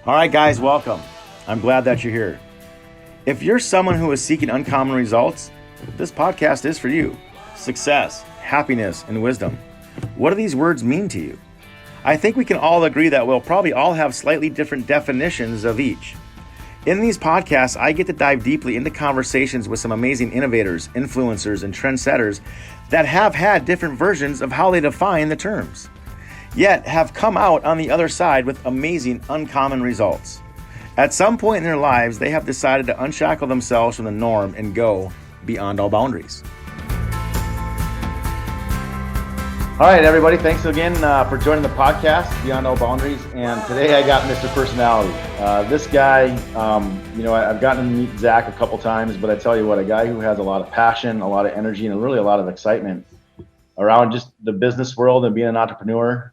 All right, guys, welcome. I'm glad that you're here. If you're someone who is seeking uncommon results, this podcast is for you. Success, happiness, and wisdom. What do these words mean to you? I think we can all agree that we'll probably all have slightly different definitions of each. In these podcasts, I get to dive deeply into conversations with some amazing innovators, influencers, and trendsetters that have had different versions of how they define the terms, yet have come out on the other side with amazing, uncommon results. At some point in their lives, they have decided to unshackle themselves from the norm and go beyond all boundaries. All right, everybody, thanks again for joining the podcast, Beyond All Boundaries. And today I got Mr. Personality. This guy, I've gotten to meet Zack a couple times, but I tell you what, a guy who has a lot of passion, a lot of energy, and really a lot of excitement around just the business world and being an entrepreneur.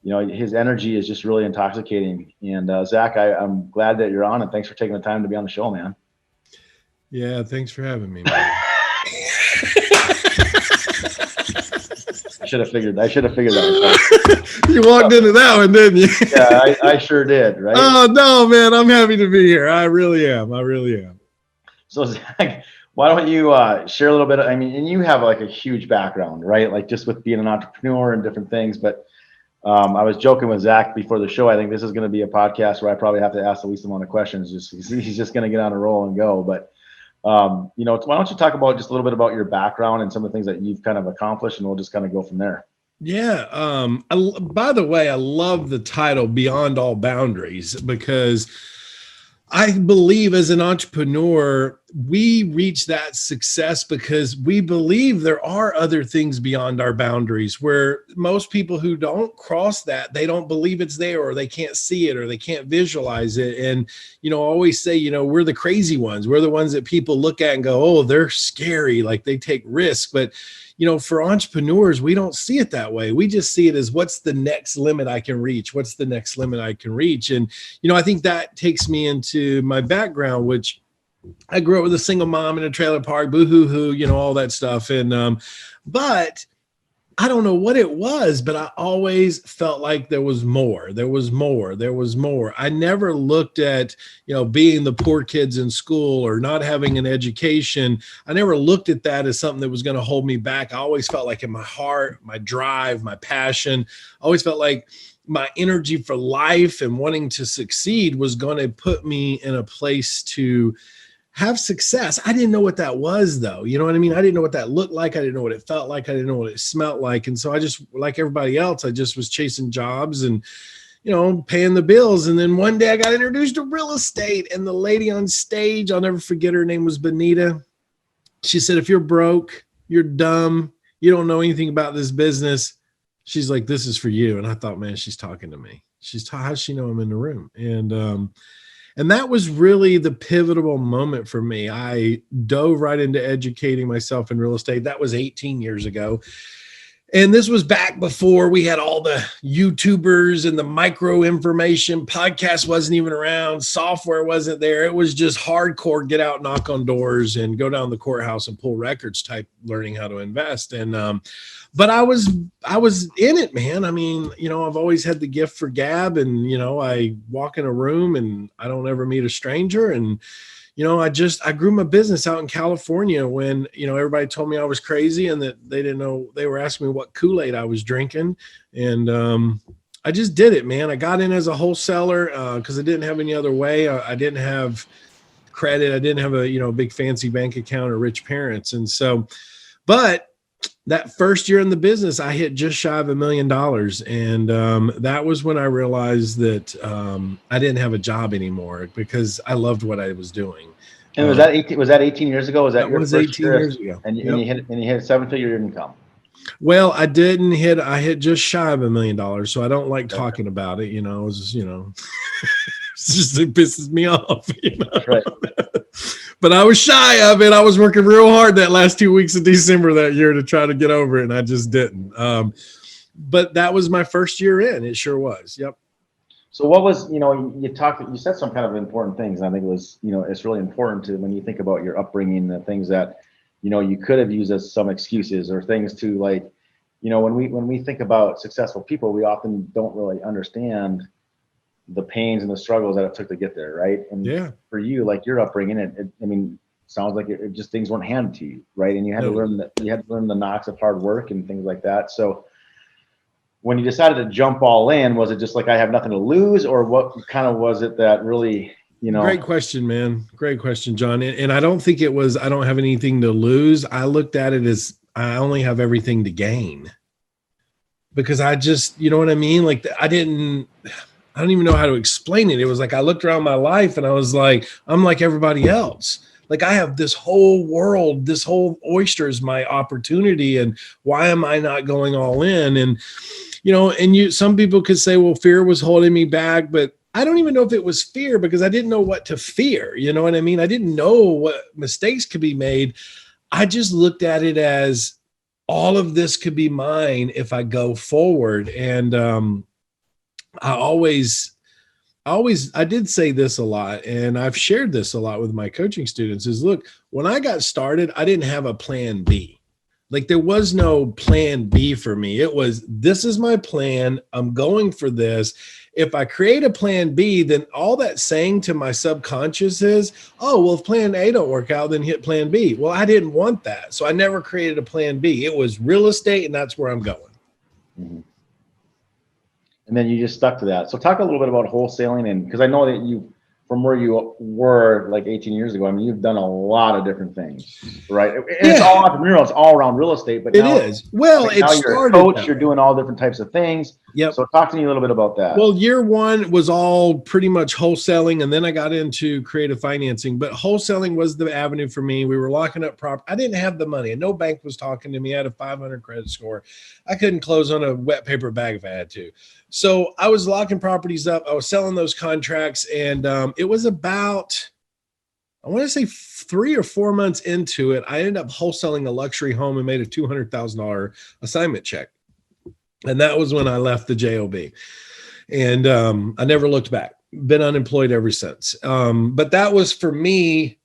His energy is just really intoxicating. And Zack, I'm glad that you're on, and thanks for taking the time to be on the show, man. Yeah, thanks for having me, man. I should have figured that. You walked into that one, didn't you? Yeah, I sure did, right? Oh, no, man, I'm happy to be here. I really am. So, Zack, why don't you share a little bit? And you have like a huge background, right? Like just with being an entrepreneur and different things. But I was joking with Zack before the show. I think this is going to be a podcast where I probably have to ask the least amount of questions. He's just going to get on a roll and go. But why don't you talk about just a little bit about your background and some of the things that you've kind of accomplished, and we'll just kind of go from there. Yeah. By the way, I love the title Beyond All Boundaries, because I believe as an entrepreneur, we reach that success because we believe there are other things beyond our boundaries, where most people who don't cross that, they don't believe it's there, or they can't see it, or they can't visualize it. And, I always say, we're the crazy ones. We're the ones that people look at and go, oh, they're scary. Like they take risks. But for entrepreneurs, we don't see it that way. We just see it as what's the next limit I can reach? What's the next limit I can reach? And, I think that takes me into my background, which I grew up with a single mom in a trailer park, boo-hoo-hoo, all that stuff. And, but I don't know what it was, but I always felt like there was more. I never looked at, being the poor kids in school or not having an education. I never looked at that as something that was going to hold me back. I always felt like in my heart, my drive, my passion, I always felt like my energy for life and wanting to succeed was going to put me in a place to have success. I didn't know what that was, though. You know what I mean? I didn't know what that looked like. I didn't know what it felt like. I didn't know what it smelled like. And so I just, like everybody else, I just was chasing jobs and, paying the bills. And then one day I got introduced to real estate, and the lady on stage, I'll never forget, her name was Benita. She said, if you're broke, you're dumb, you don't know anything about this business, she's like, this is for you. And I thought, man, she's talking to me. How's she know I'm in the room? And that was really the pivotal moment for me. I dove right into educating myself in real estate. That was 18 years ago. And this was back before we had all the YouTubers and the micro information. Podcast wasn't even around. Software wasn't there. It was just hardcore, get out, knock on doors, and go down the courthouse and pull records type learning how to invest. And but I was in it, man. I've always had the gift for gab, and, I walk in a room and I don't ever meet a stranger. And, I grew my business out in California when, everybody told me I was crazy and that they didn't know. They were asking me what Kool-Aid I was drinking. And I just did it, man. I got in as a wholesaler because I didn't have any other way. I didn't have credit. I didn't have a, big fancy bank account or rich parents. And so, but that first year in the business, I hit just shy of $1 million. And that was when I realized that I didn't have a job anymore because I loved what I was doing. And was that 18 years ago? Was that your was first 18 year? years ago. And you hit a 7-figure income. Well, I hit just shy of $1 million. So I don't like talking about it. It was just, it's just, it pisses me off. Right. But I was shy of it. I was working real hard that last 2 weeks of December that year to try to get over it, and I just didn't. But that was my first year in. It sure was. Yep. So what was, you said some kind of important things. And I think it was, it's really important to, when you think about your upbringing, the things that, you could have used as some excuses or things to, like, when we think about successful people, we often don't really understand the pains and the struggles that it took to get there, right? And Yeah. for you, like your upbringing, I mean, sounds like it just things weren't handed to you, right? And you had to learn that you had to learn the knocks of hard work and things like that. So when you decided to jump all in, was it just like I have nothing to lose, or what kind of was it that really, Great question, man. Great question, John. And I don't think it was I don't have anything to lose. I looked at it as I only have everything to gain. Because I just, you know what I mean? Like I don't even know how to explain it. It was like I looked around my life and I was like, I'm like everybody else. Like I have this whole world, this whole oyster is my opportunity. And why am I not going all in? And, some people could say, well, fear was holding me back, but I don't even know if it was fear because I didn't know what to fear. You know what I mean? I didn't know what mistakes could be made. I just looked at it as all of this could be mine if I go forward. And I did say this a lot, and I've shared this a lot with my coaching students is, look, when I got started, I didn't have a plan B. Like there was no plan B for me. It was, this is my plan. I'm going for this. If I create a plan B, then all that's saying to my subconscious is, oh, well, if plan A don't work out, then hit plan B. Well, I didn't want that. So I never created a plan B. It was real estate, and that's where I'm going. Mm-hmm. And then you just stuck to that. So talk a little bit about wholesaling, and because I know that you, from where you were like 18 years ago, I mean, you've done a lot of different things, right? And it's all entrepreneurial, it's all around real estate, but now it is. Well, like now you're a coach, you're doing all different types of things. Yep. So talk to me a little bit about that. Well, year one was all pretty much wholesaling, and then I got into creative financing, but wholesaling was the avenue for me. We were locking up property. I didn't have the money, and no bank was talking to me. I had a 500 credit score. I couldn't close on a wet paper bag if I had to. So I was locking properties up. I was selling those contracts, and it was about, I want to say 3 or 4 months into it, I ended up wholesaling a luxury home and made a $200,000 assignment check. And that was when I left the JOB. And I never looked back. Been unemployed ever since. But that was for me.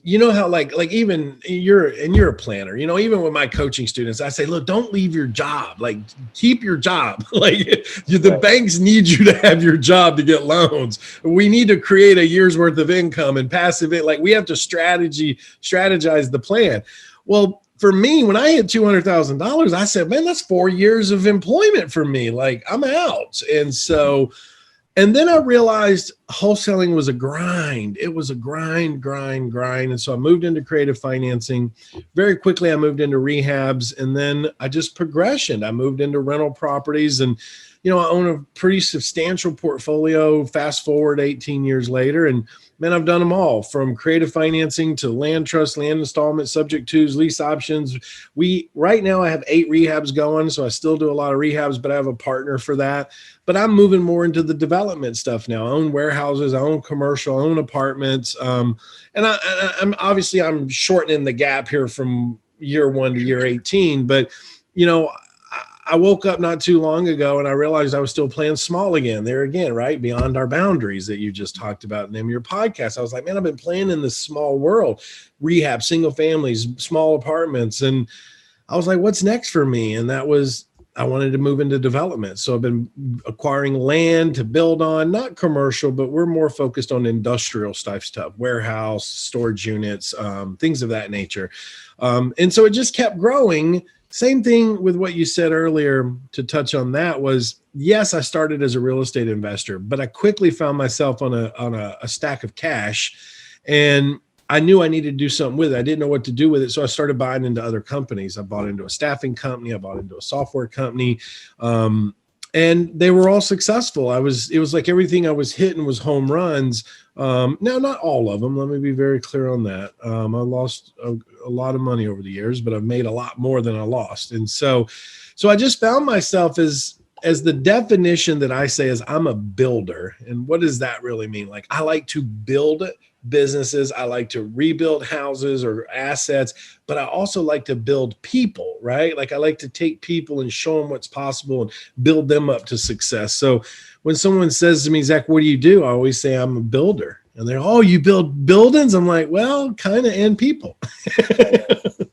You know how like even you're a planner, even with my coaching students, I say, look, don't leave your job. Like keep your job. Like the banks need you to have your job to get loans. We need to create a year's worth of income and passive it. Like we have to strategize the plan. Well, for me, when I hit $200,000, I said, man, that's 4 years of employment for me. Like I'm out. And then I realized wholesaling was a grind. It was a grind. And so I moved into creative financing. Very quickly, I moved into rehabs, and then I just progression. I moved into rental properties, and I own a pretty substantial portfolio. Fast forward 18 years later, and man, I've done them all, from creative financing to land trust, land installment, subject twos, lease options. Right now I have 8 rehabs going, so I still do a lot of rehabs, but I have a partner for that. But I'm moving more into the development stuff now. I own warehouses, I own commercial, I own apartments. And I'm shortening the gap here from year 1 to year 18, but I woke up not too long ago and I realized I was still playing small again. There again, right? Beyond our boundaries that you just talked about in your podcast. I was like, man, I've been playing in this small world, rehab, single families, small apartments. And I was like, what's next for me? And that was, I wanted to move into development. So I've been acquiring land to build on, not commercial, but we're more focused on industrial stuff, warehouse, storage units, things of that nature. And so it just kept growing. Same thing with what you said earlier, to touch on that, was, yes, I started as a real estate investor, but I quickly found myself on a stack of cash, and I knew I needed to do something with it. I didn't know what to do with it. So I started buying into other companies. I bought into a staffing company. I bought into a software company. And they were all successful. It was like everything I was hitting was home runs. Now, not all of them. Let me be very clear on that. I lost a lot of money over the years, but I've made a lot more than I lost. And so I just found myself as the definition that I say is I'm a builder. And what does that really mean? Like, I like to build businesses. I like to rebuild houses or assets, but I also like to build people, right? Like I like to take people and show them what's possible and build them up to success. So when someone says to me, Zach, what do you do? I always say I'm a builder. And they're, oh, you build buildings? I'm like, well, kind of, and people.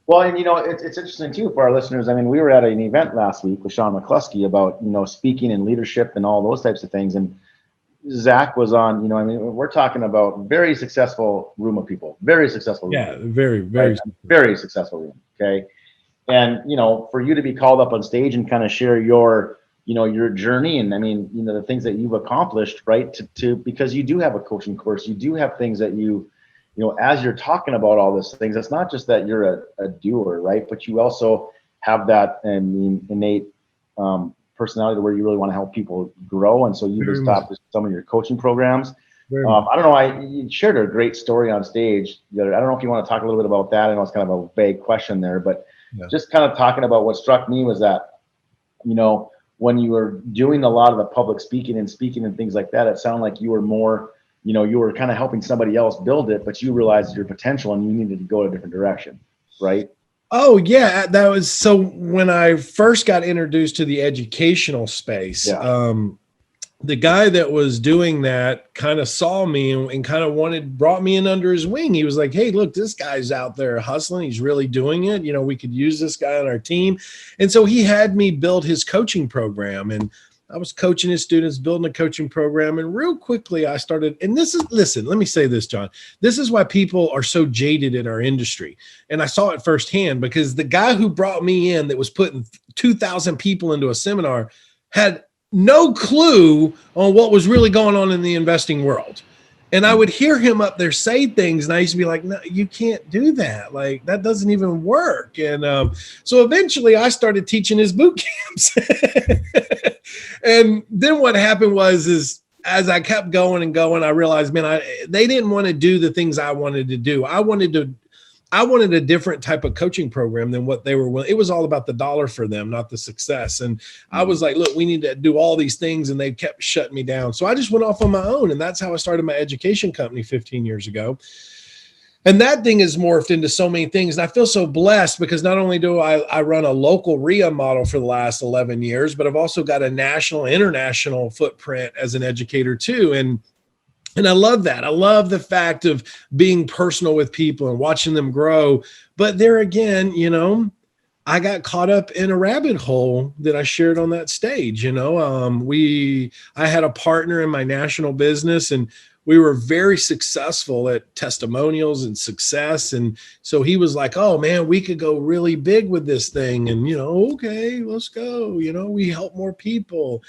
Well, and it's interesting too for our listeners. I mean, we were at an event last week with Sean McCluskey about, speaking and leadership and all those types of things. And Zach was on, I mean, we're talking about very successful room of people, very successful room. Yeah, very, Right? Very successful room. Okay. And, for you to be called up on stage and kind of share your, your journey, and I mean, the things that you've accomplished, right. Because you do have a coaching course, you do have things that as you're talking about all these things, it's not just that you're a doer, right. But you also have that, innate, personality where you really want to help people grow. And so you've established some of your coaching programs. I don't know. You shared a great story on stage. I don't know if you want to talk a little bit about that. I know it's kind of a vague question there, but just kind of talking about what struck me was that, when you were doing a lot of the public speaking and things like that, it sounded like you were more, you were kind of helping somebody else build it, but you realized your potential and you needed to go a different direction, right? Oh yeah, that was so when I first got introduced to the educational space. The guy that was doing that kind of saw me and kind of brought me in under his wing. He was like, hey, look, this guy's out there hustling. He's really doing it. We could use this guy on our team. And so he had me build his coaching program, and I was coaching his students, building a coaching program. And real quickly I started, and listen, let me say this, John, this is why people are so jaded in our industry. And I saw it firsthand because the guy who brought me in that was putting 2,000 people into a seminar had no clue on what was really going on in the investing world. And I would hear him up there say things, and I used to be like, no, you can't do that. Like, that doesn't even work. And so eventually I started teaching his boot camps. And then what happened was as I kept going and going, I realized, man, they didn't want to do the things I wanted to do. I wanted a different type of coaching program than what they were willing. It was all about the dollar for them, not the success. And I was like, look, we need to do all these things. And they kept shutting me down. So I just went off on my own. And that's how I started my education company 15 years ago. And that thing has morphed into so many things. And I feel so blessed because not only do I run a local RIA model for the last 11 years, but I've also got a national, international footprint as an educator too. And I love that. I love the fact of being personal with people and watching them grow. But there again, I got caught up in a rabbit hole that I shared on that stage. I had a partner in my national business, and we were very successful at testimonials and success. And so he was like, oh man, we could go really big with this thing. And, okay, let's go. We help more people.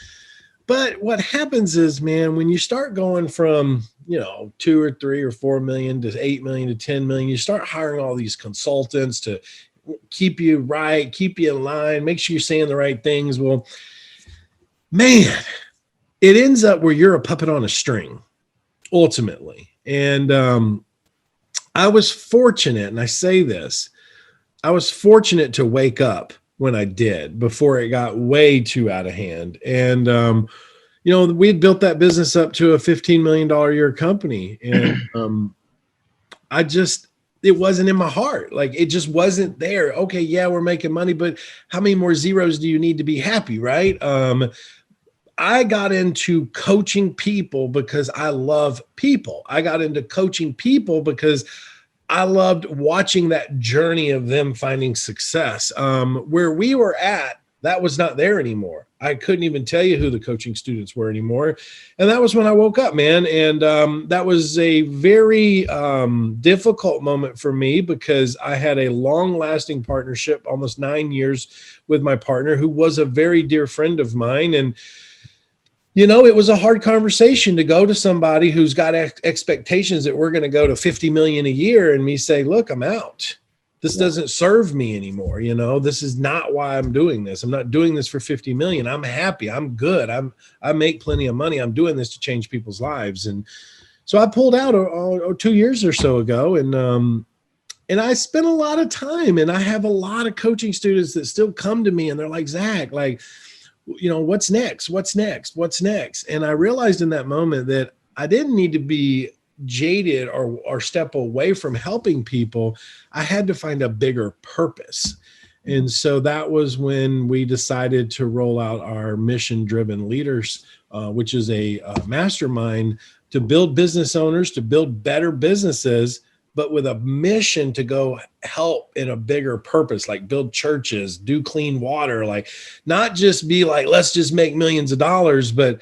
But what happens is, man, when you start going from, 2 or 3 or 4 million to 8 million to 10 million, you start hiring all these consultants to keep you right, keep you in line, make sure you're saying the right things. Well, man, it ends up where you're a puppet on a string, ultimately. And I was fortunate, and I say this, I was fortunate to wake up when I did before it got way too out of hand. And, we had built that business up to a $15 million a year company. And it wasn't in my heart. Like, it just wasn't there. Okay, yeah, we're making money, but how many more zeros do you need to be happy, right? I got into coaching people because I love people. I got into coaching people because I loved watching that journey of them finding success. Where we were at, that was not there anymore. I couldn't even tell you who the coaching students were anymore. And that was when I woke up, man. And that was a very difficult moment for me because I had a long-lasting partnership, almost 9 years with my partner, who was a very dear friend of mine. And it was a hard conversation to go to somebody who's got expectations that we're going to go to 50 million a year and me say, look, I'm out. This doesn't serve me anymore. This is not why I'm doing this. I'm not doing this for 50 million. I'm happy. I'm good. I make plenty of money. I'm doing this to change people's lives. And so I pulled out 2 years or so ago, and I spent a lot of time, and I have a lot of coaching students that still come to me and they're like, Zach, like, what's next? What's next? What's next? And I realized in that moment that I didn't need to be jaded or step away from helping people. I had to find a bigger purpose. And so that was when we decided to roll out our mission-driven leaders, which is a mastermind to build business owners, to build better businesses, but with a mission to go help in a bigger purpose, like build churches, do clean water, like not just be like, let's just make millions of dollars, but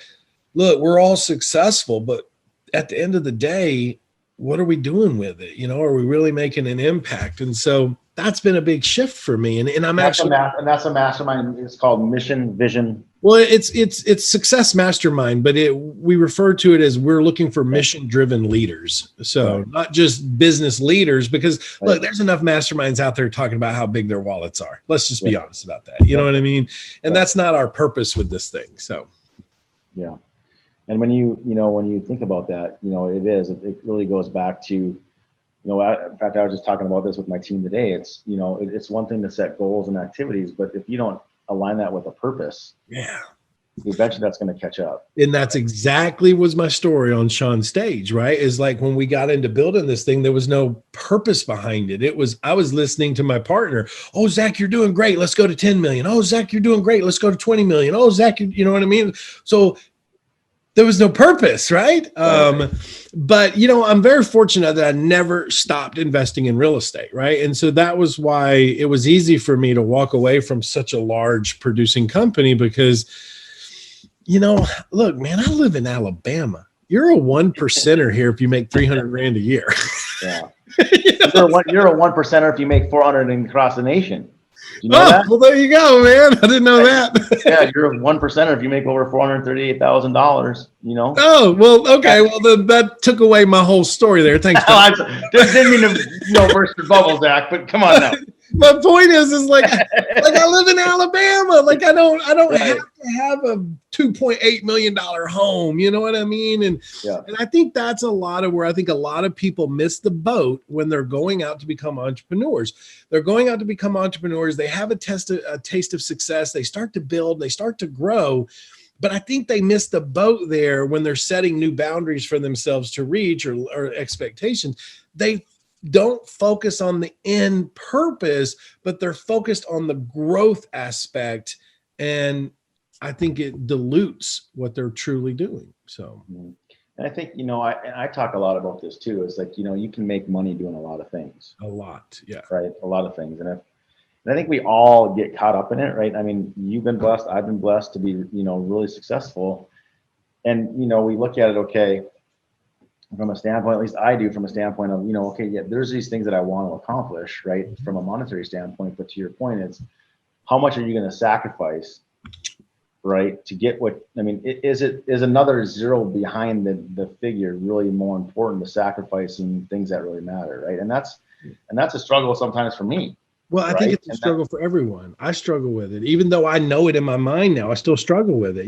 look, we're all successful, but at the end of the day, what are we doing with it? Are we really making an impact? And so that's been a big shift for me. And I'm That's actually, that's a mastermind. It's called Mission Vision. well, it's Success Mastermind, but we refer to it as we're looking for mission-driven leaders. So not just business leaders, because look, there's enough masterminds out there talking about how big their wallets are. Let's just be honest about that. You know what I mean? And that's not our purpose with this thing. So, yeah. And when you think about that, it really goes back to, in fact, I was just talking about this with my team today. It's, it's one thing to set goals and activities, but if you don't align that with a purpose, eventually that's going to catch up. And that's exactly was my story on Sean's stage, right? Is like when we got into building this thing, there was no purpose behind it. I was listening to my partner. Oh, Zach, you're doing great. Let's go to 10 million. Oh, Zach, you're doing great. Let's go to 20 million. Oh, Zach, you know what I mean? So there was no purpose, right? But, I'm very fortunate that I never stopped investing in real estate, right? And so that was why it was easy for me to walk away from such a large producing company because, look, man, I live in Alabama. You're a 1%er here if you make 300 grand a year. Yeah. You're a 1%er if you make 400 and across the nation. You know that? Well, there you go, man. I didn't know that. Yeah, you're a 1%er if you make over $438,000. Oh, well, okay. Well, then that took away my whole story there. Thanks. I didn't mean to burst your bubble, Zach. But come on now. My point is like I live in Alabama. Like I don't have to have a $2.8 million home. You know what I mean? And I think that's a lot of where I think a lot of people miss the boat when they're going out to become entrepreneurs. They're going out to become entrepreneurs. They have a taste of success. They start to build. They start to grow. But I think they miss the boat there when they're setting new boundaries for themselves to reach or expectations. They don't focus on the end purpose, but they're focused on the growth aspect. And I think it dilutes what they're truly doing. So, and I think, I talk a lot about this too. It's like, you can make money doing a lot of things. A lot. Yeah. Right. A lot of things. And I think we all get caught up in it, right? I mean, you've been blessed. I've been blessed to be, really successful. And, we look at it, okay, from a standpoint, at least I do, from a standpoint of, there's these things that I want to accomplish, right? From a monetary standpoint. But to your point, it's how much are you going to sacrifice, right? To get is another zero behind the figure really more important to sacrificing things that really matter, right? And that's a struggle sometimes for me. Well, I think it's a struggle for everyone. I struggle with it. Even though I know it in my mind now, I still struggle with it.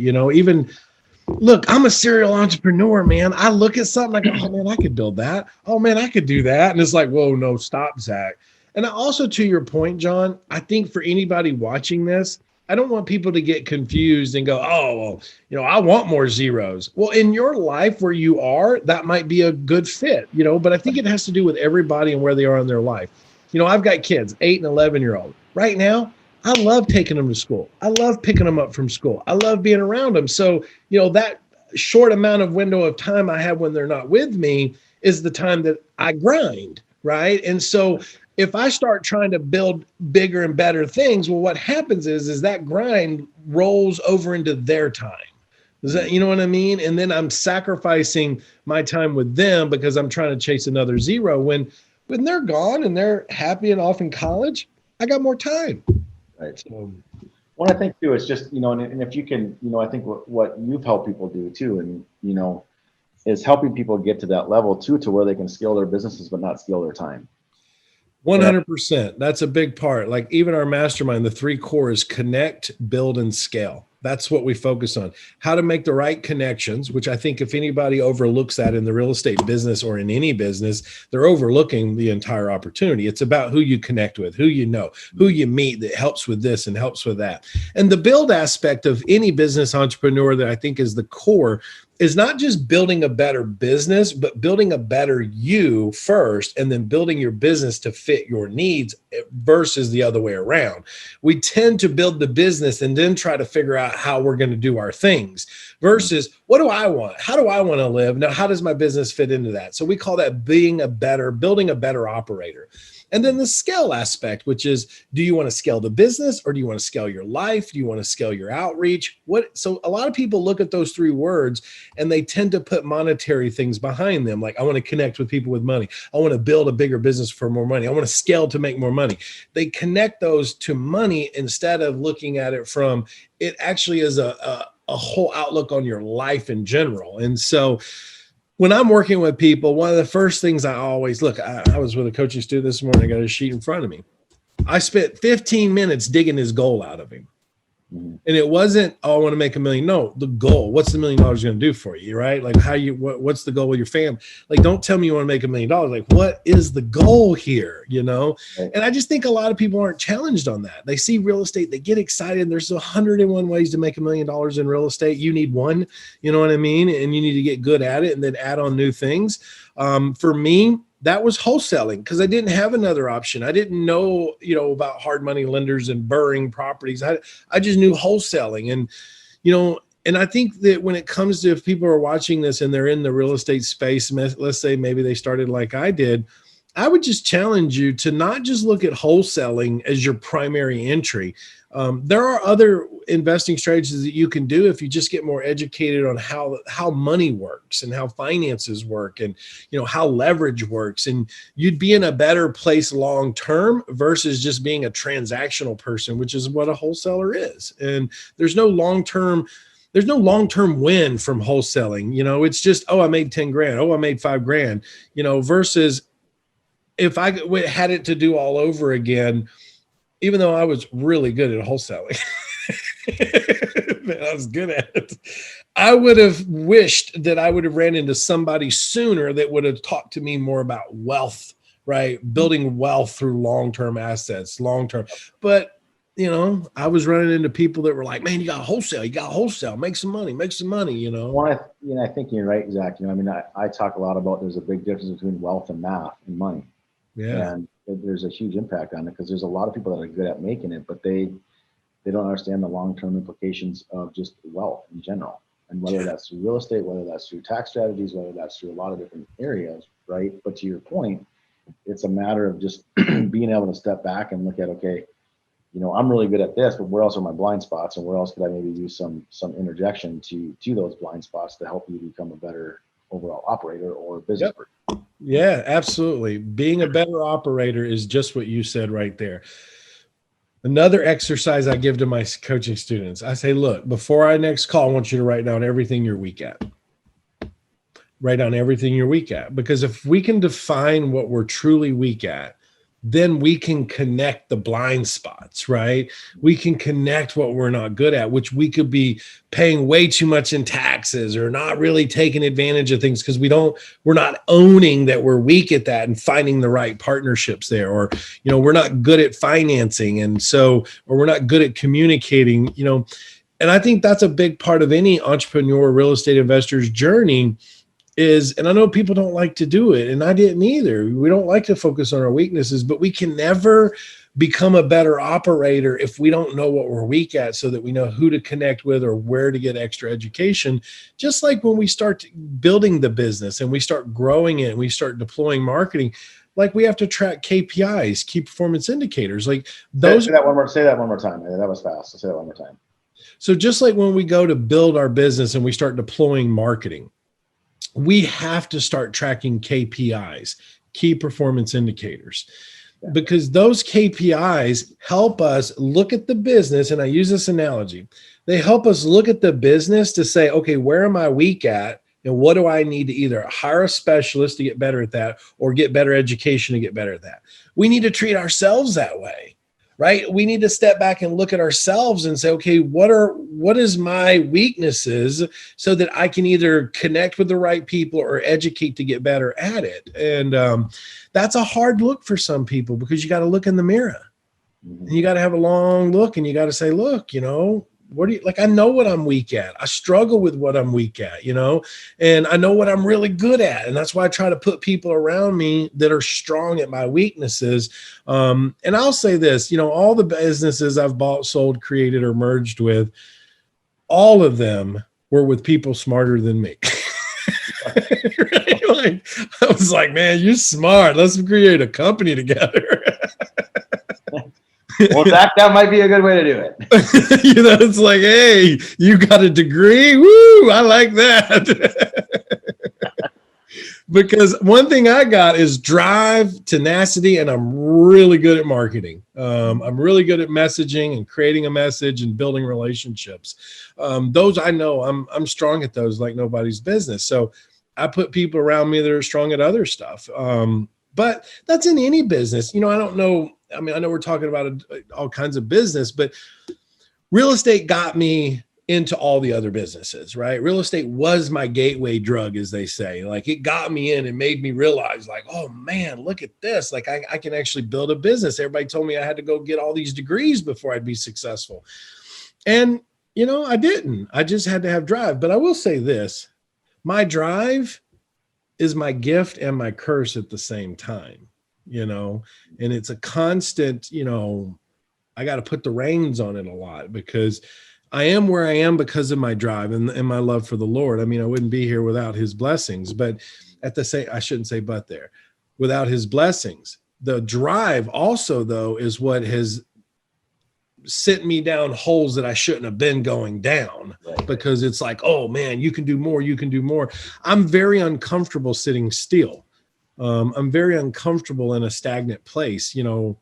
Look, I'm a serial entrepreneur, man. I look at something like, oh man, I could build that. Oh man, I could do that. And it's like, whoa, no, stop, Zach. And also to your point, John, I think for anybody watching this, I don't want people to get confused and go, oh, well, I want more zeros. Well, in your life where you are, that might be a good fit, but I think it has to do with everybody and where they are in their life. I've got kids, 8 and 11-year-old. Right now, I love taking them to school. I love picking them up from school. I love being around them. So, that short amount of window of time I have when they're not with me is the time that I grind, right? And so if I start trying to build bigger and better things, well, what happens is that grind rolls over into their time. Does that, you know what I mean? And then I'm sacrificing my time with them because I'm trying to chase another zero. When they're gone and they're happy and off in college, I got more time. Right. So, what I think too is just, and if you can, I think what you've helped people do too, and, is helping people get to that level too, to where they can scale their businesses, but not scale their time. 100%. That's a big part. Like even our mastermind, the 3 cores: connect, build, and scale. That's what we focus on. How to make the right connections, which I think if anybody overlooks that in the real estate business or in any business, they're overlooking the entire opportunity. It's about who you connect with, who you know, who you meet that helps with this and helps with that. And the build aspect of any business entrepreneur that I think is the core is not just building a better business, but building a better you first, and then building your business to fit your needs versus the other way around. We tend to build the business and then try to figure out how we're going to do our things versus what do I want? How do I want to live? Now, how does my business fit into that? So we call that building a better operator. And then the scale aspect, which is, do you want to scale the business or do you want to scale your life? Do you want to scale your outreach? So a lot of people look at those three words and they tend to put monetary things behind them. Like, I want to connect with people with money. I want to build a bigger business for more money. I want to scale to make more money. They connect those to money instead of looking at it from, it actually is a whole outlook on your life in general. And so when I'm working with people, one of the first things I always look, I was with a coaching student this morning. I got a sheet in front of me. I spent 15 minutes digging his goal out of him. And it wasn't, oh, I want to make $1 million. No, the goal. What's the $1 million going to do for you, right? Like, what's the goal with your family? Like, don't tell me you want to make $1 million. Like, what is the goal here? And I just think a lot of people aren't challenged on that. They see real estate, they get excited. There's 101 ways to make $1 million in real estate. You need one, you know what I mean? And you need to get good at it and then add on new things. For me, that was wholesaling because I didn't have another option. I didn't know, about hard money lenders and burring properties. I just knew wholesaling. And I think that when it comes to, if people are watching this and they're in the real estate space, let's say maybe they started like I did, I would just challenge you to not just look at wholesaling as your primary entry. There are other investing strategies that you can do if you just get more educated on how money works and how finances work and how leverage works, and you'd be in a better place long term versus just being a transactional person, which is what a wholesaler is. And there's no long term win from wholesaling. It's just, oh, I made 10 grand. Oh, I made 5 grand, versus if I had it to do all over again, even though I was really good at wholesaling, man, I was good at it. I would have wished that I would have ran into somebody sooner that would have talked to me more about wealth, right? Building wealth through long-term assets, long-term. But, I was running into people that were like, man, you got to wholesale, make some money. Well, I think you're right, Zach. I talk a lot about there's a big difference between wealth and math and money. Yeah. And there's a huge impact on it because there's a lot of people that are good at making it, but they don't understand the long-term implications of just wealth in general. And whether that's through real estate, whether that's through tax strategies, whether that's through a lot of different areas, right? But to your point, it's a matter of just being able to step back and look at, okay, I'm really good at this, but where else are my blind spots, and where else could I maybe do some interjection to those blind spots to help you become a better overall operator or business person. Yeah, absolutely. Being a better operator is just what you said right there. Another exercise I give to my coaching students, I say, look, before our next call, I want you to write down everything you're weak at. Write down everything you're weak at. Because if we can define what we're truly weak at, then we can connect the blind spots, right? We can connect what we're not good at, which we could be paying way too much in taxes or not really taking advantage of things because we're not owning that we're weak at that and finding the right partnerships there, or, we're not good at financing. And so, or we're not good at communicating, and I think that's a big part of any entrepreneur, real estate investor's journey is, and I know people don't like to do it, and I didn't either. We don't like to focus on our weaknesses, but we can never become a better operator if we don't know what we're weak at, so that we know who to connect with or where to get extra education. Just like when we start building the business and we start growing it and we start deploying marketing, like we have to track KPIs, key performance indicators. Like those. Say that one more time. That was fast. Say that one more time. So just like when we go to build our business and we start deploying marketing, we have to start tracking KPIs, key performance indicators, because those KPIs help us look at the business. And I use this analogy. They help us look at the business to say, okay, where am I weak at? And what do I need to either hire a specialist to get better at that or get better education to get better at that? We need to treat ourselves that way. Right? We need to step back and look at ourselves and say, okay, what is my weaknesses, so that I can either connect with the right people or educate to get better at it. And that's a hard look for some people, because you got to look in the mirror and you got to have a long look, and you got to say, look, I know what I'm weak at. I struggle with what I'm weak at, and I know what I'm really good at. And that's why I try to put people around me that are strong at my weaknesses. And I'll say this, all the businesses I've bought, sold, created, or merged with, all of them were with people smarter than me. Right? Like, I was like, man, you're smart. Let's create a company together. Well, that might be a good way to do it. It's like, hey, you got a degree? Woo, I like that. Because one thing I got is drive, tenacity, and I'm really good at marketing. I'm really good at messaging and creating a message and building relationships. Those I know I'm strong at those like nobody's business. So I put people around me that are strong at other stuff. But that's in any business. I don't know. I mean, I know we're talking about all kinds of business, but real estate got me into all the other businesses, right? Real estate was my gateway drug, as they say. Like, it got me in and made me realize, like, oh man, look at this. Like, I can actually build a business. Everybody told me I had to go get all these degrees before I'd be successful. And, I didn't. I just had to have drive. But I will say this, my drive is my gift and my curse at the same time, and it's a constant, I got to put the reins on it a lot, because I am where I am because of my drive and my love for the Lord. I mean, I wouldn't be here without his blessings, but I shouldn't say but there, without his blessings. The drive also, though, is what has sent me down holes that I shouldn't have been going down, because it's like, oh man, you can do more. You can do more. I'm very uncomfortable sitting still. I'm very uncomfortable in a stagnant place. Les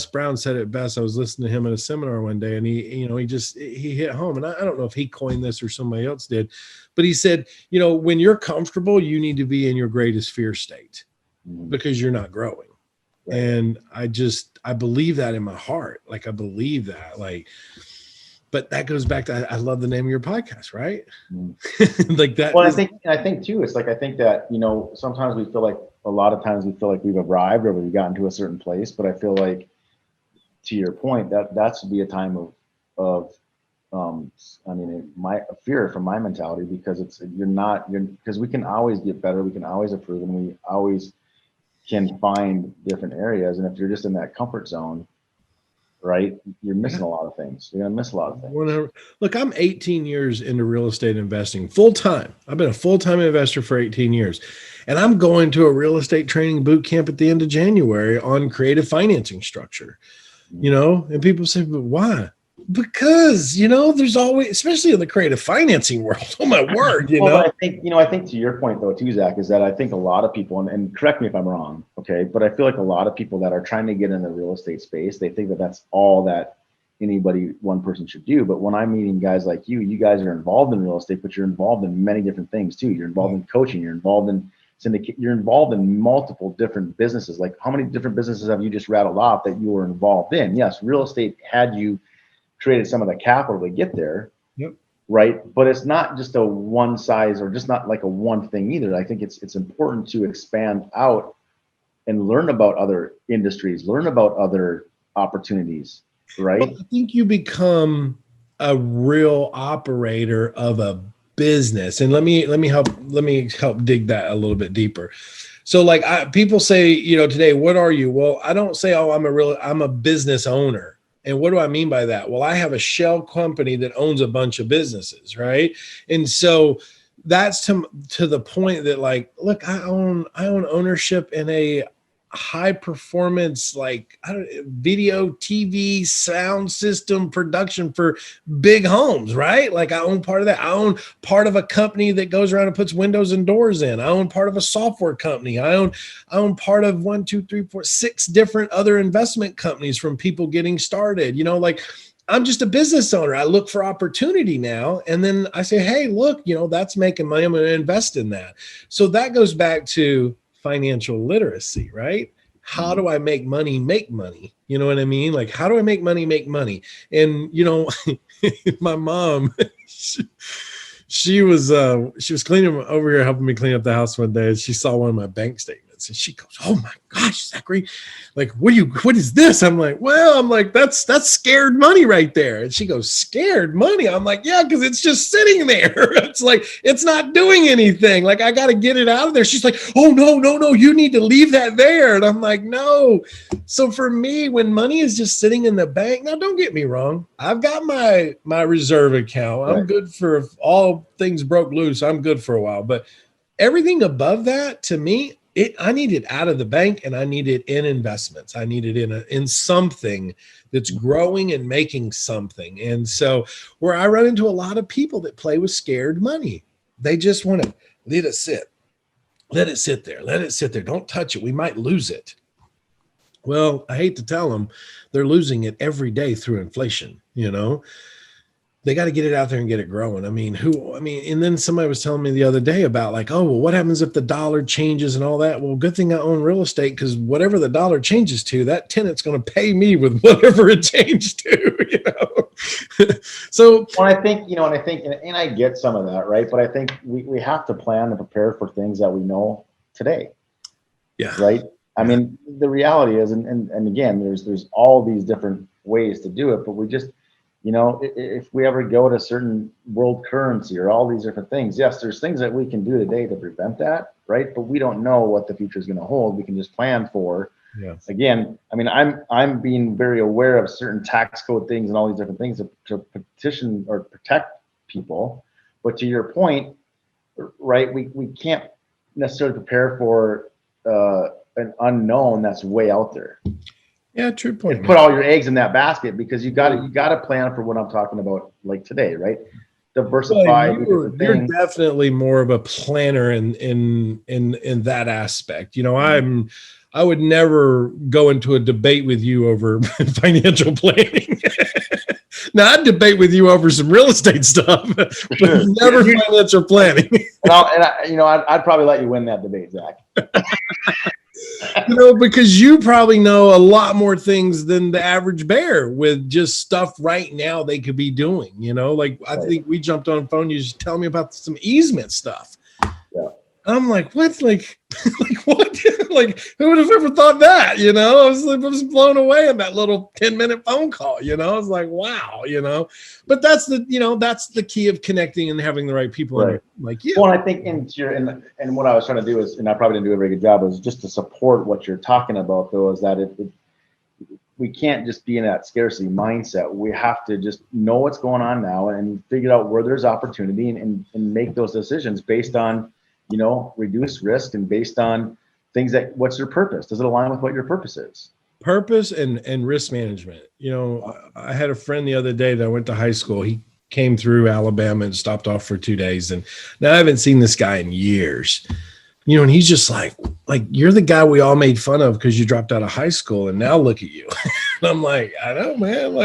Brown said it best. I was listening to him in a seminar one day, and he hit home. And I don't know if he coined this or somebody else did, but he said, when you're comfortable, you need to be in your greatest fear state, because you're not growing. Right. And I believe that in my heart. Like, I believe that, but that goes back to, I love the name of your podcast, right? Like that. Well, I think too, it's like, I think that, sometimes a lot of times we feel like we've arrived or we've gotten to a certain place, but I feel like, to your point, that should be a time of my fear from my mentality, because because we can always get better. We can always improve, and we always can find different areas. And if you're just in that comfort zone, right, you're missing a lot of things. You're going to miss a lot of things. Whatever. Look, I'm 18 years into real estate investing full time. I've been a full-time investor for 18 years. And I'm going to a real estate training boot camp at the end of January on creative financing structure, and people say, but why? Because, there's always, especially in the creative financing world, oh my word, I think to your point though, too, Zach, is that I think a lot of people, and correct me if I'm wrong, okay, but I feel like a lot of people that are trying to get in the real estate space, they think that that's all that one person should do. But when I'm meeting guys like you guys are involved in real estate, but you're involved in many different things too. You're involved in coaching, you're involved in syndicate, you're involved in multiple different businesses. Like, how many different businesses have you just rattled off that you were involved in? Yes, real estate had you created some of the capital to get there. Yep. Right. But it's not just a one size, or just not like a one thing either. I think it's important to expand out and learn about other industries, learn about other opportunities. Right. Well, I think you become a real operator of a business. And let me help dig that a little bit deeper. So like people say, today, what are you? Well, I don't say, oh, I'm a business owner. And what do I mean by that? Well, I have a shell company that owns a bunch of businesses, right? And so that's to the point that, like, look, I own ownership in a high performance, video, TV, sound system production for big homes, right? Like, I own part of that. I own part of a company that goes around and puts windows and doors in. I own part of a software company. I own part of 6 different other investment companies from people getting started. I'm just a business owner. I look for opportunity now. And then I say, hey, look, that's making money. I'm going to invest in that. So that goes back to financial literacy, right? How do I make money? You know what I mean? Like, how do I make money? And, my mom, she was cleaning over here, helping me clean up the house one day. And she saw one of my bank statements. investments. And she goes, oh my gosh, Zachary, like, what is this? I'm like, that's scared money right there. And she goes, scared money? I'm like, yeah, because it's just sitting there. It's like, it's not doing anything. Like, I got to get it out of there. She's like, oh, no, you need to leave that there. And I'm like, no. So for me, when money is just sitting in the bank, now don't get me wrong, I've got my reserve account. I'm good for all things broke loose. I'm good for a while. But everything above that, to me, I need it out of the bank, and I need it in investments. I need it in something that's growing and making something. And so where I run into a lot of people that play with scared money, they just want to let it sit. Let it sit there. Let it sit there. Don't touch it. We might lose it. Well, I hate to tell them, they're losing it every day through inflation. They got to get it out there and get it growing. And then somebody was telling me the other day about like, oh, well, what happens if the dollar changes and all that? Well, good thing I own real estate, because whatever the dollar changes to, that tenant's going to pay me with whatever it changed to, So, well, I think, and I get some of that, right? But I think we have to plan and prepare for things that we know today. Yeah. Right. I mean, the reality is, and again, there's all these different ways to do it, but we just, if we ever go to certain world currency or all these different things, yes, there's things that we can do today to prevent that, right? But we don't know what the future is going to hold. We can just plan for. Yeah. Again, I mean, I'm being very aware of certain tax code things and all these different things to petition or protect people. But to your point, right, we can't necessarily prepare for an unknown that's way out there. Yeah, true point. And put all your eggs in that basket, because you got to plan for what I'm talking about, like today, right? Diversify. Well, you're definitely more of a planner in that aspect. I would never go into a debate with you over financial planning. Now, I'd debate with you over some real estate stuff, but never financial planning. I'd probably let you win that debate, Zach. Because you probably know a lot more things than the average bear with just stuff right now they could be doing. I think we jumped on the phone. You just tell me about some easement stuff. Yeah. I'm like, what? Like what? Like, who would have ever thought that? I was blown away in that little 10-minute phone call. I was like, wow. But that's the key of connecting and having the right people. Right. Like you. Well, I think and what I was trying to do is, and I probably didn't do a very good job, is just to support what you're talking about, though, is that we can't just be in that scarcity mindset. We have to just know what's going on now and figure out where there's opportunity and make those decisions based on, reduce risk and based on things what's your purpose? Does it align with what your purpose is? Purpose and risk management. I had a friend the other day that I went to high school. He came through Alabama and stopped off for 2 days. And now I haven't seen this guy in years, and he's just like, you're the guy we all made fun of because you dropped out of high school. And now look at you. And I'm like, I know, man.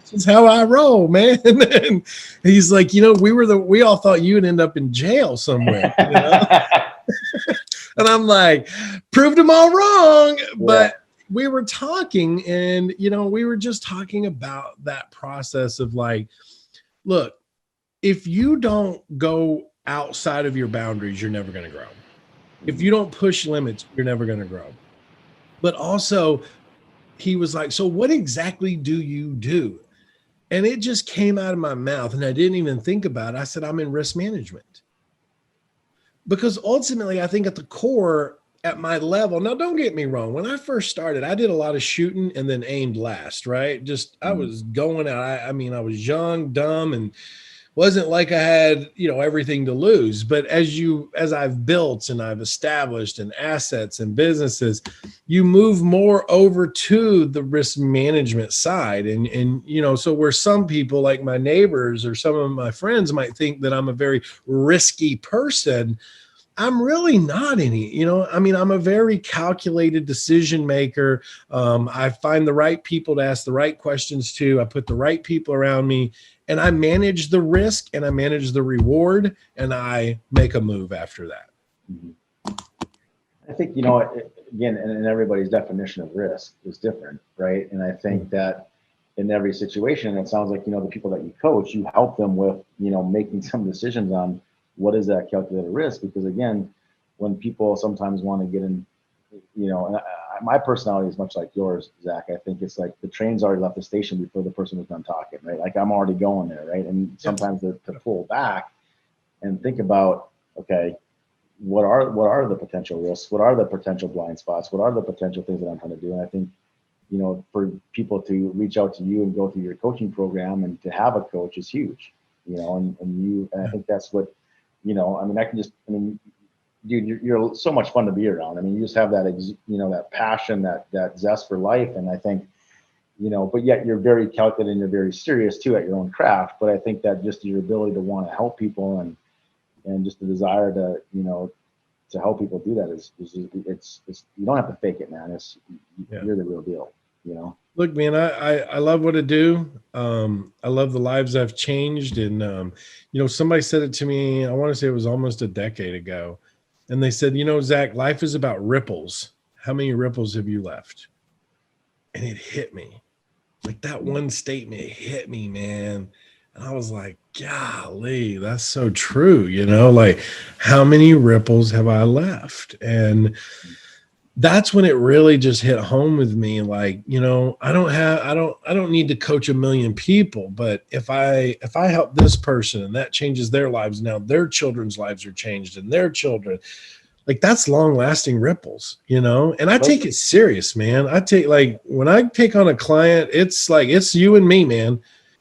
This is how I roll, man. And he's like, we all thought you would end up in jail somewhere. And I'm like, proved them all wrong. Yeah. But we were talking and, we were just talking about that process of like, look, if you don't go outside of your boundaries, you're never going to grow. If you don't push limits, you're never going to grow. But also he was like, so what exactly do you do? And it just came out of my mouth and I didn't even think about it. I said, I'm in risk management. Because ultimately, I think at the core, at my level, now don't get me wrong. When I first started, I did a lot of shooting and then aimed last, right? I was going out. I was young, dumb, and wasn't like I had, everything to lose. But as I've built and I've established and assets and businesses, you move more over to the risk management side. And so where some people like my neighbors or some of my friends might think that I'm a very risky person, I'm really not any, I'm a very calculated decision maker. I find the right people to ask the right questions to. I put the right people around me and I manage the risk and I manage the reward and I make a move after that. Mm-hmm. I think, again, and everybody's definition of risk is different, right? And I think that in every situation, it sounds like, the people that you coach, you help them with, making some decisions on what is that calculated risk? Because again, when people sometimes want to get in, and my personality is much like yours, Zach. I think it's like the train's already left the station before the person was done talking, right? Like I'm already going there, right? And sometimes to pull back and think about, okay, what are the potential risks? What are the potential blind spots? What are the potential things that I'm trying to do? And I think, for people to reach out to you and go through your coaching program and to have a coach is huge, and I think that's what, dude, you're so much fun to be around. I mean, you just have that, that passion, that zest for life. And I think, but yet you're very calculated and you're very serious too at your own craft. But I think that just your ability to want to help people and just the desire to, to help people do that is you don't have to fake it, man. You're the real deal, Look, man, I love what I do. I love the lives I've changed. And, somebody said it to me, I want to say it was almost a decade ago. And they said, Zach, life is about ripples. How many ripples have you left? And it hit me. Like that one statement hit me, man. And I was like, golly, that's so true. Like how many ripples have I left? And that's when it really just hit home with me. Like, I don't need to coach a million people, but if I help this person and that changes their lives, now their children's lives are changed and their children, like that's long lasting ripples, and I take it serious, man. When I take on a client, it's like, it's you and me, man.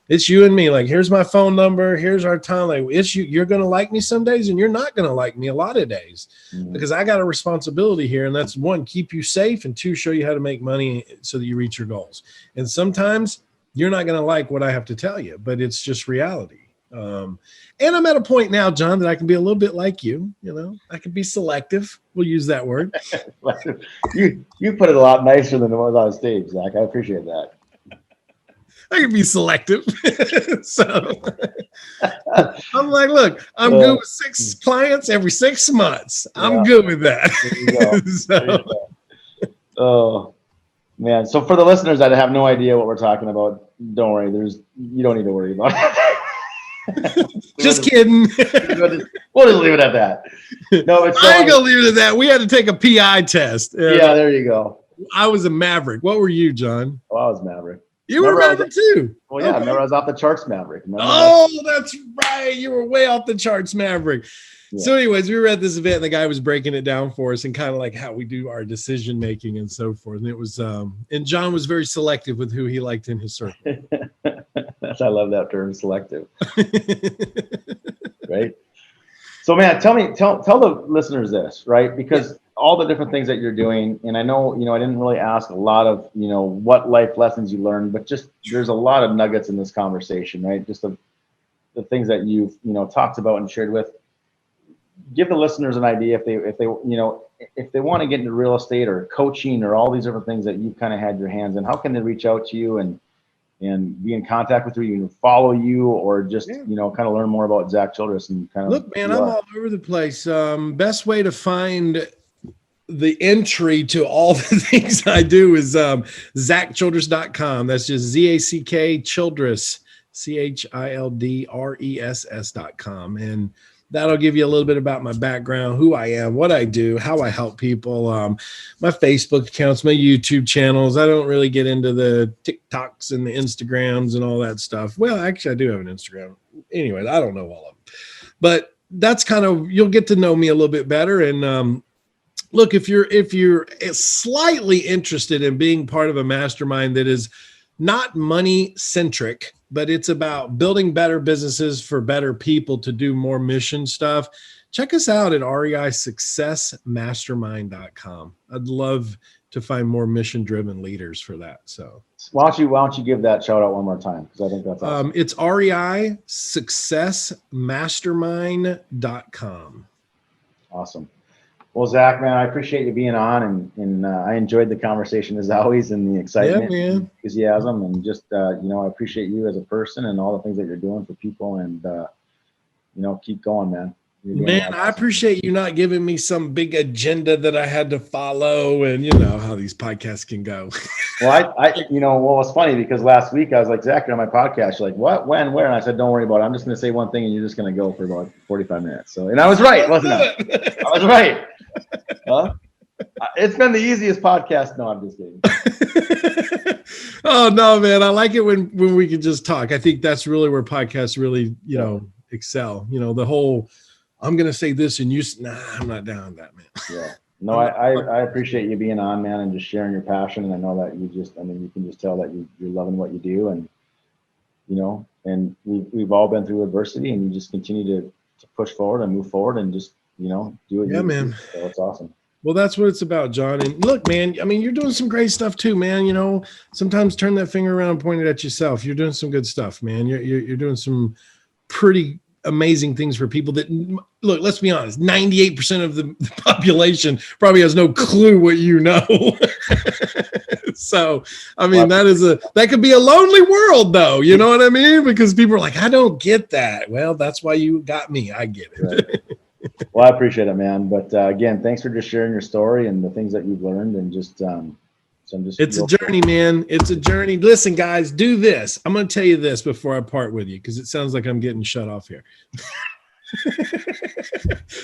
It's you and me. Like, here's my phone number. Here's our time. Like, it's you. You're going to like me some days and you're not going to like me a lot of days because I got a responsibility here. And that's one, keep you safe, and two, show you how to make money so that you reach your goals. And sometimes you're not going to like what I have to tell you, but it's just reality. And I'm at a point now, John, that I can be a little bit like you. I can be selective. We'll use that word. You put it a lot nicer than it was on stage, Zach. I appreciate that. I can be selective. So I'm like, look, I'm good with 6 clients every 6 months. I'm good with that. There you go. Oh, man. So for the listeners that have no idea what we're talking about, don't worry. You don't need to worry about it. Just kidding. We'll just leave it at that. No, I ain't gonna leave it at that. We had to take a PI test. Yeah, there you go. I was a Maverick. What were you, John? Oh, I was Maverick. You were Maverick too. Well, yeah, okay. Remember I was off the charts Maverick. That's right. You were way off the charts Maverick. Yeah. So anyways, we were at this event and the guy was breaking it down for us and kind of like how we do our decision making and so forth. And it was, and John was very selective with who he liked in his circle. I love that term, selective. Right. So man, tell the listeners this, right? Because all the different things that you're doing, and I know, I didn't really ask a lot of, what life lessons you learned, but just there's a lot of nuggets in this conversation, right? Just the things that you've, talked about and shared with. Give the listeners an idea if they want to get into real estate or coaching or all these different things that you've kind of had your hands in. How can they reach out to you and be in contact with you, you can follow you, or just kind of learn more about Zack Childress and kind of look, man, I'm all over the place. Best way to find the entry to all the things I do is ZackChildress.com. That's just ZACK Childress, CHILDRESS.com. And that'll give you a little bit about my background, who I am, what I do, how I help people, my Facebook accounts, my YouTube channels. I don't really get into the TikToks and the Instagrams and all that stuff. Well, actually, I do have an Instagram. Anyway, I don't know all of them. But that's kind of, you'll get to know me a little bit better. And look, if you're slightly interested in being part of a mastermind that is not money centric, but it's about building better businesses for better people to do more mission stuff, check us out at reisuccessmastermind.com. I'd love to find more mission driven leaders for that. So why don't you give that shout out one more time? Because I think that's awesome. It's reisuccessmastermind.com. Awesome. Well, Zach, man, I appreciate you being on, and I enjoyed the conversation as always, and the excitement, and enthusiasm, and just I appreciate you as a person and all the things that you're doing for people, and keep going, man. Man, I appreciate you not giving me some big agenda that I had to follow, and you know how these podcasts can go. Well, it's funny because last week I was like, Zach, you're on my podcast. You're like, what, when, where? And I said, don't worry about it. I'm just going to say one thing and you're just going to go for about 45 minutes. So, and I was right, wasn't I? I was right. Huh? It's been the easiest podcast. No, I'm just kidding. Oh no, man. I like it when we can just talk. I think that's really where podcasts really, excel. The whole, I'm going to say this and I'm not down with that, man. Yeah. No, I appreciate you being on, man, and just sharing your passion. And I know that you can just tell that you're loving what you do, and and we've all been through adversity, and you just continue to push forward and move forward and just do it. Yeah, man. Do. So it's awesome. Well, that's what it's about, John. And look, man, I mean, you're doing some great stuff too, man. Sometimes turn that finger around and point it at yourself. You're doing some good stuff, man. You're doing some pretty amazing things for people that, look, let's be honest, 98% of the population probably has no clue what you know. So, I mean, that could be a lonely world though. You know what I mean? Because people are like, I don't get that. Well, that's why you got me. I get it. Right. Well, I appreciate it, man. But again, thanks for just sharing your story and the things that you've learned, and just it's a journey, man. It's a journey. Listen, guys, do this. I'm going to tell you this before I part with you, because it sounds like I'm getting shut off here.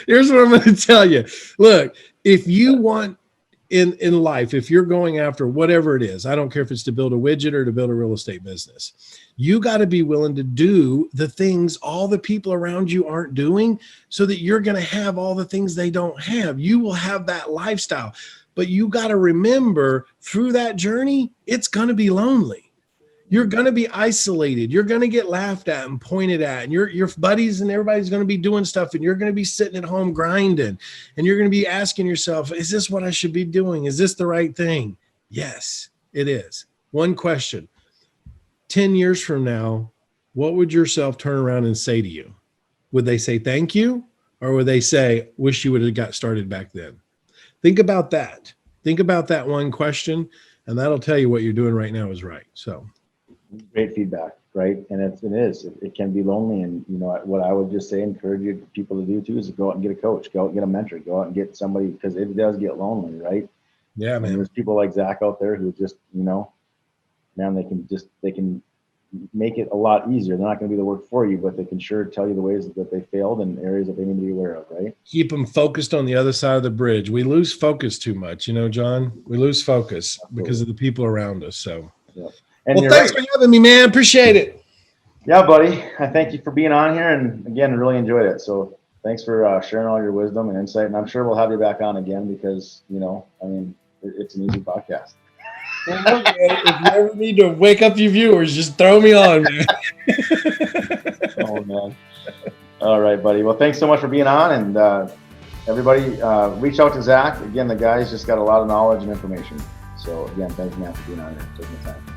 Here's what I'm going to tell you. Look, if you want in life, if you're going after whatever it is, I don't care if it's to build a widget or to build a real estate business, you got to be willing to do the things all the people around you aren't doing, so that you're going to have all the things they don't have. You will have that lifestyle. But you got to remember, through that journey, it's going to be lonely. You're going to be isolated. You're going to get laughed at and pointed at, and your buddies and everybody's going to be doing stuff, and you're going to be sitting at home grinding, and you're going to be asking yourself, is this what I should be doing? Is this the right thing? Yes, it is. One question: 10 years from now, what would yourself turn around and say to you? Would they say thank you, or would they say, wish you would have got started back then? Think about that. Think about that one question, and that'll tell you what you're doing right now is right. So, great feedback, right? And it can be lonely. And what I would just say, encourage people to do too, is to go out and get a coach, go out and get a mentor, go out and get somebody, because it does get lonely, right? Yeah, man. And there's people like Zach out there who just, man, they can make it a lot easier. They're not going to do the work for you, but they can sure tell you the ways that they failed and areas that they need to be aware of, right? Keep them focused on the other side of the bridge. We lose focus too much, John. We lose focus because of the people around us. So, yeah. Well, thanks for having me, man. Appreciate it. Yeah, buddy. I thank you for being on here, and again, really enjoyed it. So thanks for sharing all your wisdom and insight, and I'm sure we'll have you back on again because, it's an easy podcast. If you ever need to wake up your viewers, just throw me on, man. Oh, man. All right, buddy. Well, thanks so much for being on, and everybody reach out to Zach. Again, the guy's just got a lot of knowledge and information. So again, thanks, man, for being on here, taking the time.